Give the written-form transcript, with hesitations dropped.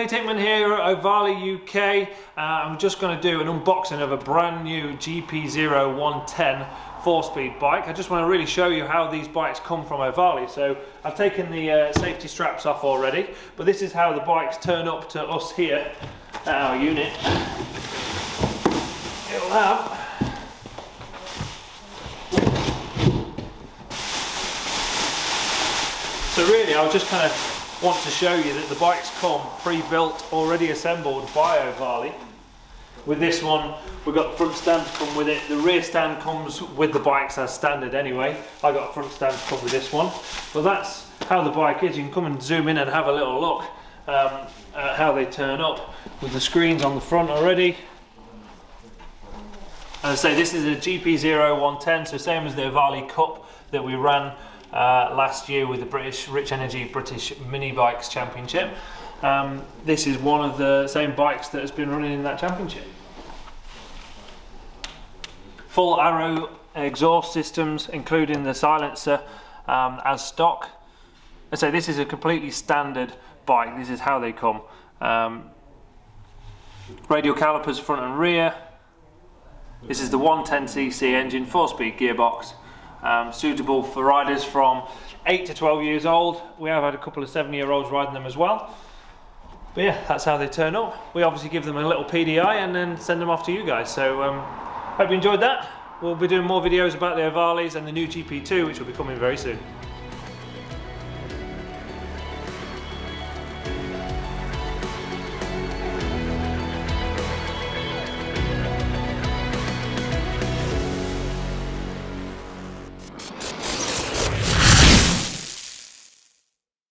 Peter Hickman here at Ohvale UK. I'm just going to do an unboxing of a brand new GP-0 110 4-speed bike. I just want to really show you how these bikes come from Ohvale. So I've taken the safety straps off already, but this is how the bikes turn up to us here at our unit. It'll have so really I just kind of want to show you that the bikes come pre-built, already assembled by Ohvale. With this one, we've got the front stand to come with it. The rear stand comes with the bikes as standard anyway. I got a front stand to come with this one. But that's how the bike is. You can come and zoom in and have a little look at how they turn up with the screens on the front already. As I say, this is a GP-0 110, so same as the Ohvale Cup that we ran last year with the British Rich Energy British Mini Bikes Championship. This is one of the same bikes that has been running in that championship. Full Arrow exhaust systems, including the silencer as stock. I say this is a completely standard bike. This is how they come. Radial calipers front and rear. This is the 110cc engine, 4-speed gearbox. Suitable for riders from 8 to 12 years old. We have had a couple of 7-year-olds riding them as well. But yeah, that's how they turn up. We obviously give them a little PDI and then send them off to you guys. So hope you enjoyed that. We'll be doing more videos about the Ohvales and the new GP2, which will be coming very soon.